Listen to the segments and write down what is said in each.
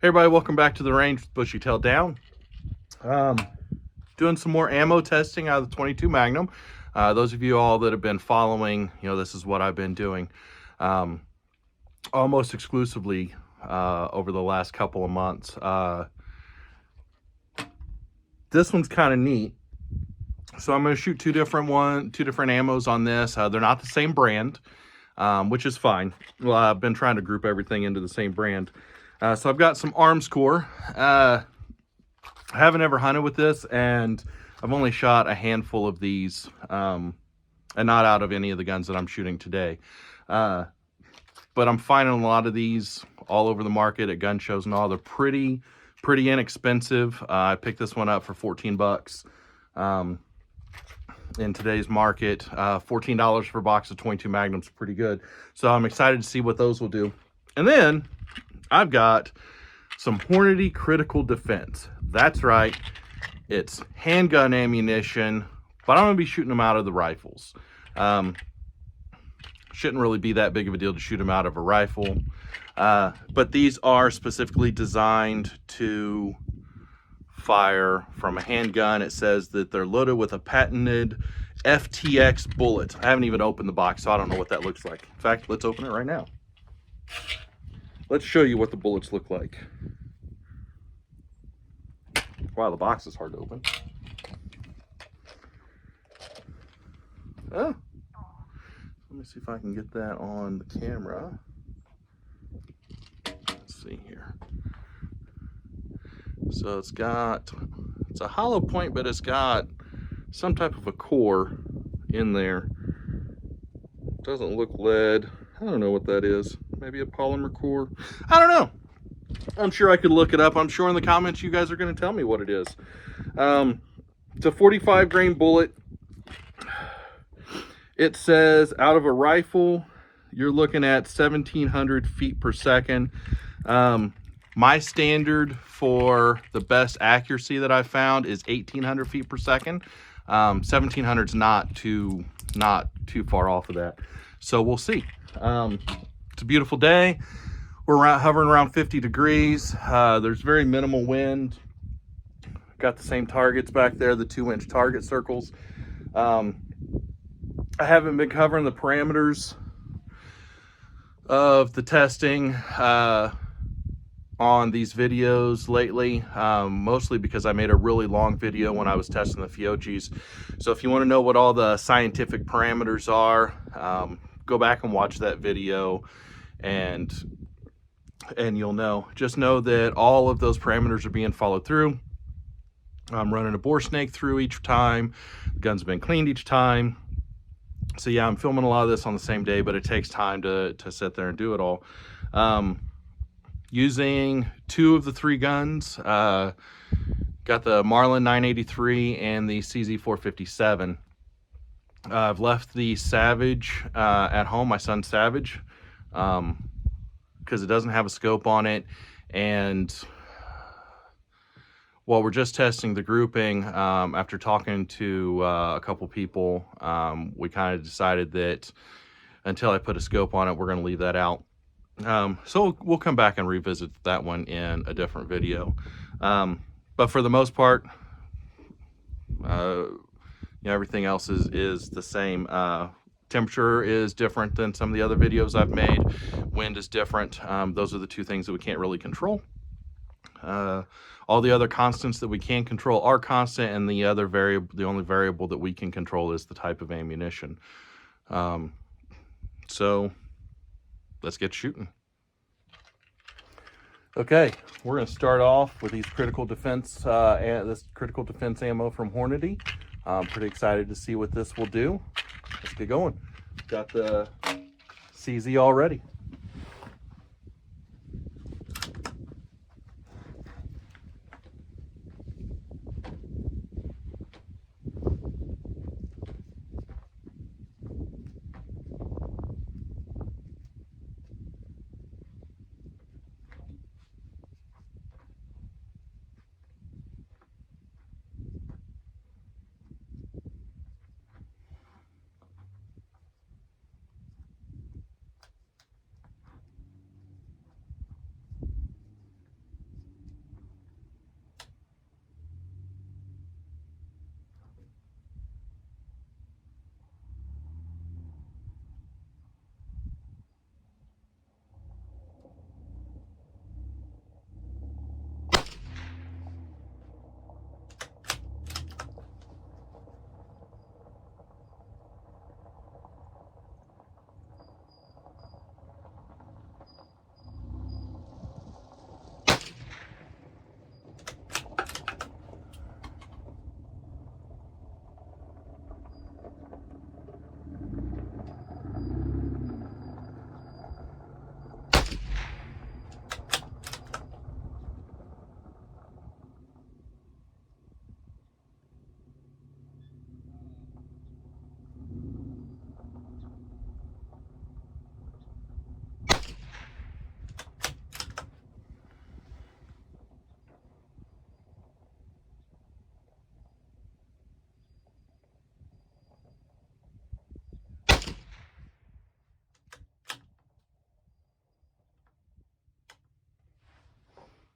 Hey everybody, welcome back to the range with Bushy Tail Down. Doing some more ammo testing out of the 22 Magnum. Those of you all that have been following, this is what I've been doing almost exclusively over the last couple of months. This one's kind of neat. So I'm going to shoot two different ammos on this. They're not the same brand, which is fine. Well, I've been trying to group everything into the same brand. So I've got some Armscor. I haven't ever hunted with this, and I've only shot a handful of these, and not out of any of the guns that I'm shooting today. But I'm finding a lot of these all over the market at gun shows and all. They're pretty inexpensive. I picked this one up for 14 bucks. In today's market, $14 for a box of 22 Magnums, pretty good. So I'm excited to see what those will do. And then I've got some Hornady Critical Defense. That's right, it's handgun ammunition, but I'm gonna be shooting them out of the rifles. Shouldn't really be that big of a deal to shoot them out of a rifle, but these are specifically designed to fire from a handgun. It says that they're loaded with a patented FTX bullet. I haven't even opened the box, so I don't know what that looks like. In fact, let's open it right now. Let's show you what the bullets look like. Wow, the box is hard to open. Oh, let me see if I can get that on the camera. Let's see here. So it's a hollow point, but it's got some type of a core in there. Doesn't look lead. I don't know what that is. Maybe a polymer core. I don't know. I'm sure I could look it up. I'm sure in the comments you guys are going to tell me what it is. It's a 45 grain bullet. It says out of a rifle, you're looking at 1,700 feet per second. My standard for the best accuracy that I've found is 1,800 feet per second. 1,700 is not too far off of that. So we'll see. It's a beautiful day. We're hovering around 50 degrees. There's very minimal wind. Got the same targets back there, the 2-inch target circles. I haven't been covering the parameters of the testing on these videos lately, mostly because I made a really long video when I was testing the Fiocchis. So if you want to know what all the scientific parameters are, go back and watch that video, and you'll know. Just know that all of those parameters are being followed through. I'm running a bore snake through each time. The gun's been cleaned each time. So yeah, I'm filming a lot of this on the same day, but it takes time to sit there and do it all. Using 2 of the 3 guns. Got the Marlin 983 and the CZ 457. I've left the Savage at home, my son's Savage, because it doesn't have a scope on it. And while we're just testing the grouping, after talking to a couple people, we kind of decided that until I put a scope on it, we're going to leave that out. So we'll come back and revisit that one in a different video. But for the most part, everything else is the same. Temperature is different than some of the other videos I've made. Wind is different. Those are the 2 things that we can't really control. All the other constants that we can control are constant, and the only variable that we can control is the type of ammunition. So let's get shooting. Okay, we're going to start off with these critical defense, this critical defense ammo from Hornady. I'm pretty excited to see what this will do. Let's get going. Got the CZ already.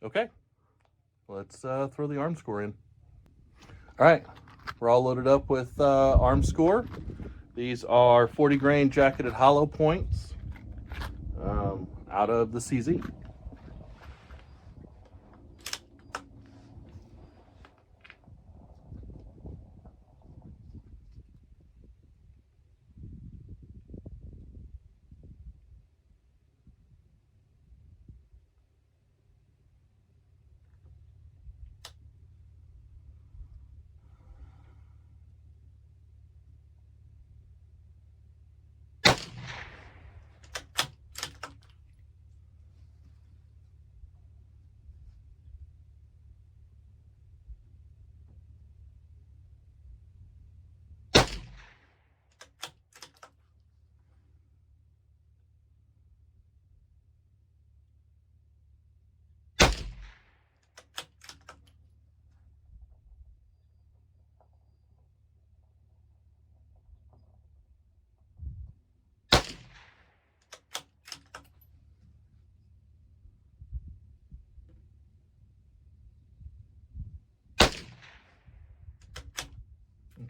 Okay, let's throw the Armscor in. All right, we're all loaded up with Armscor. These are 40 grain jacketed hollow points out of the CZ.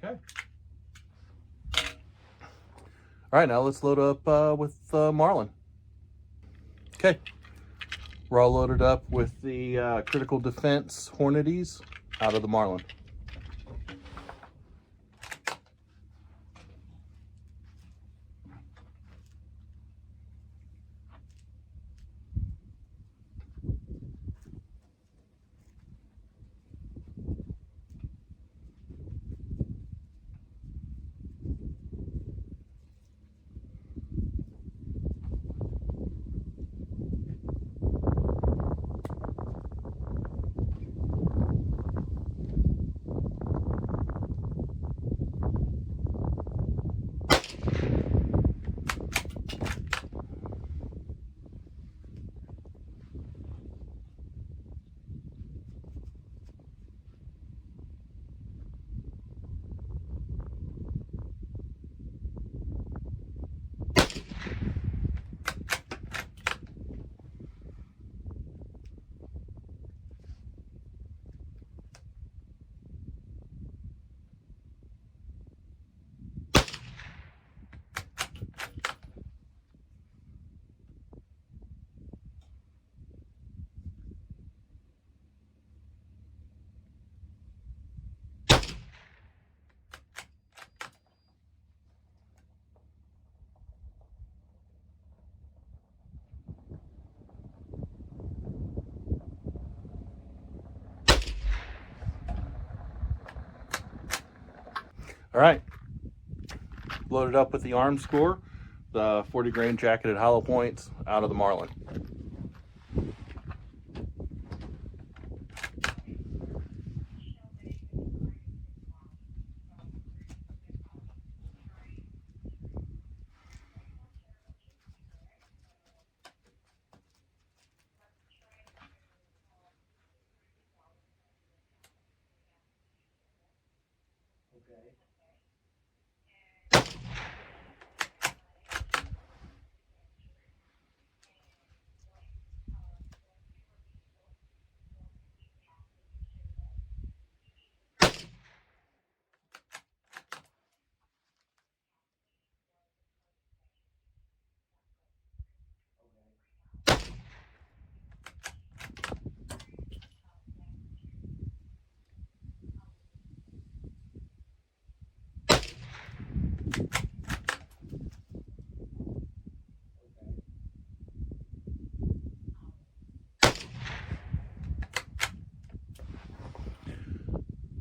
Okay. All right, now let's load up with Marlin. Okay, we're all loaded up with the critical defense Hornadies out of the Marlin. All right, loaded up with the Armscor, the 40 grain jacketed hollow points out of the Marlin.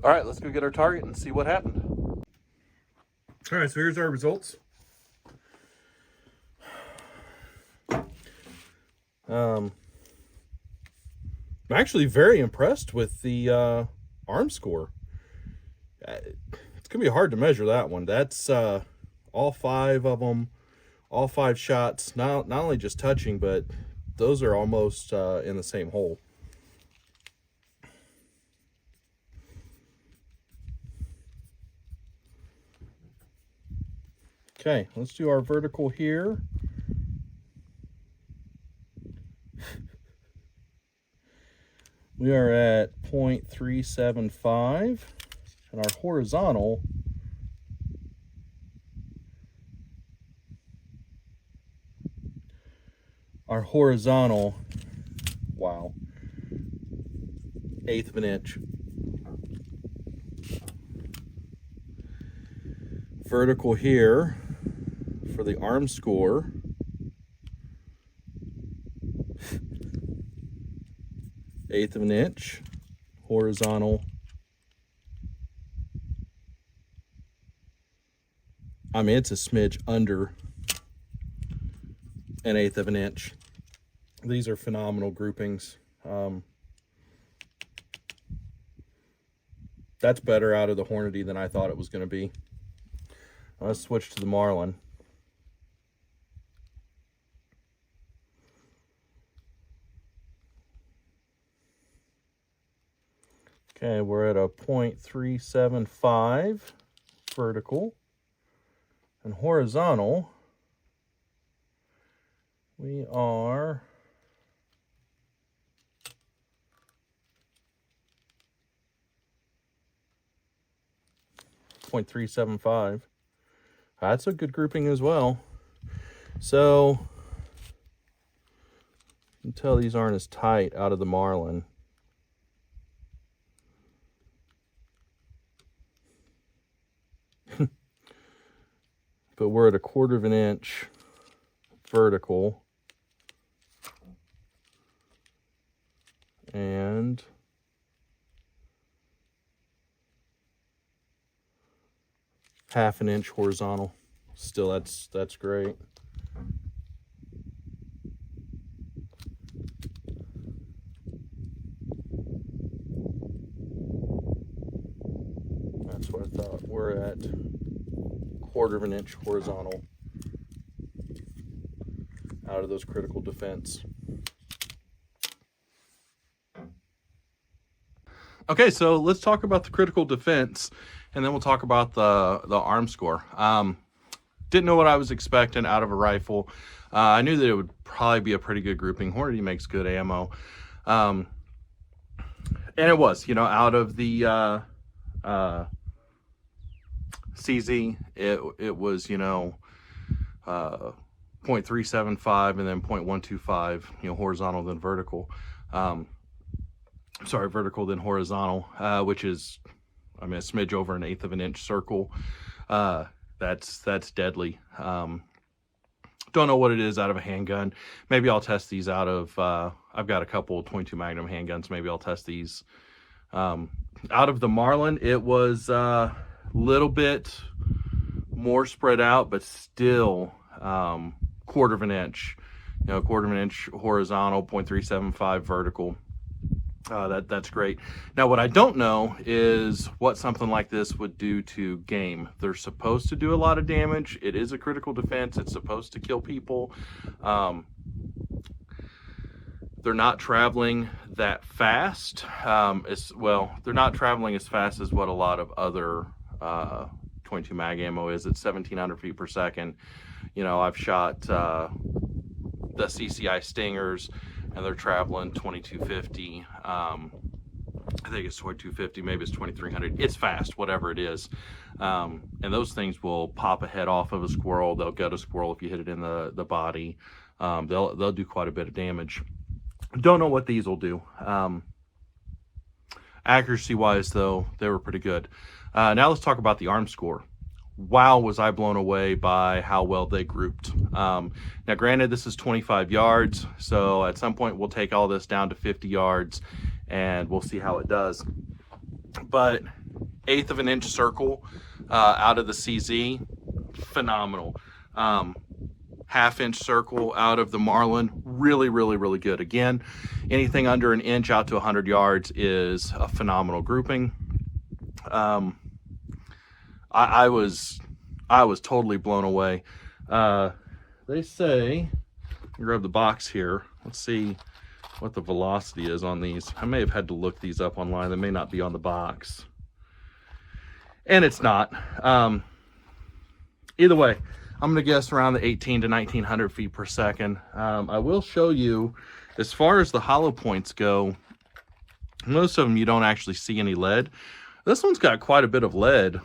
All right, let's go get our target and see what happened. All right, so here's our results. I'm actually very impressed with the Armscor. It's gonna be hard to measure that one. That's all 5 of them, all 5 shots. Not only just touching, but those are almost in the same hole. Okay, let's do our vertical here. We are at 0.375, and our horizontal wow, 1/8 of an inch. Vertical here for the Armscor, eighth of an inch. Horizontal, I mean, it's a smidge under 1/8 of an inch. These are phenomenal groupings. That's better out of the Hornady than I thought it was going to be. Let's switch to the Marlin. Okay, we're at a 0.375 vertical, and horizontal we are 0.375. That's a good grouping as well. So you can tell these aren't as tight out of the Marlin. But we're at a 1/4 of an inch vertical, and half an inch horizontal. Still, that's great. That's what I thought. We're at 1/4 of an inch horizontal out of those critical defense. Okay, so let's talk about the critical defense, and then we'll talk about the Armscor. Didn't know what I was expecting out of a rifle. I knew that it would probably be a pretty good grouping. Hornady makes good ammo. And it was, you know, out of the CZ, it was, you know, 0.375 and then 0.125, you know, horizontal then vertical. Sorry, vertical then horizontal, which is, I mean, a smidge over 1/8 of an inch circle. That's deadly. Don't know what it is out of a handgun. Maybe I'll test these out of, I've got a couple 22 Magnum handguns. Maybe I'll test these. Out of the Marlin, it was a little bit more spread out, but still 1/4 of an inch. You know, 1/4 of an inch horizontal, 0.375 vertical. That's great. Now, what I don't know is what something like this would do to game. They're supposed to do a lot of damage. It is a critical defense. It's supposed to kill people. They're not traveling that fast. They're not traveling as fast as what a lot of other 22 mag ammo is. It's 1,700 feet per second. You know, I've shot the CCI Stingers, and they're traveling 2250. I think it's 2250, maybe it's 2300. It's fast, whatever it is. And those things will pop a head off of a squirrel. They'll gut a squirrel if you hit it in the body. They'll do quite a bit of damage. Don't know what these will do. Accuracy wise though, they were pretty good. Now let's talk about the Armscor. Wow, was I blown away by how well they grouped. Now granted, this is 25 yards, so at some point we'll take all this down to 50 yards and we'll see how it does. But 1/8 of an inch circle out of the CZ, phenomenal. 1/2 inch circle out of the Marlin, really, really, really good. Again, anything under 1 inch out to 100 yards is a phenomenal grouping. I was totally blown away. They say, grab the box here. Let's see what the velocity is on these. I may have had to look these up online. They may not be on the box. And it's not. Either way, I'm going to guess around the 18 to 1900 feet per second. I will show you, as far as the hollow points go, Most of them you don't actually see any lead. This one's got quite a bit of lead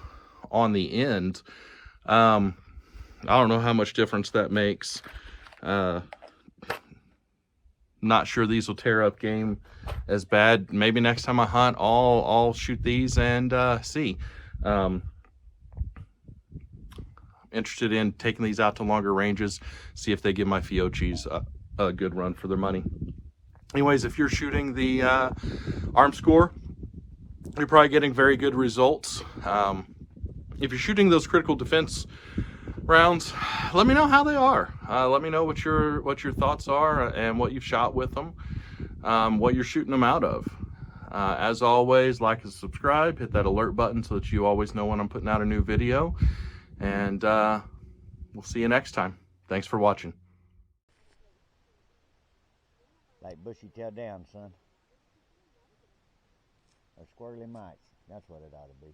on the end. I don't know how much difference that makes. Not sure these will tear up game as bad. Maybe next time I hunt, I'll shoot these and see. Interested in taking these out to longer ranges, see if they give my Fiocchis a good run for their money. Anyways, if you're shooting the Armscor, you're probably getting very good results. If you're shooting those critical defense rounds, let me know how they are. Let me know what your thoughts are and what you've shot with them, what you're shooting them out of. As always, like and subscribe, hit that alert button so that you always know when I'm putting out a new video, and we'll see you next time. Thanks for watching. Like bushy tail down, son. Or squirrely mites. That's what it ought to be.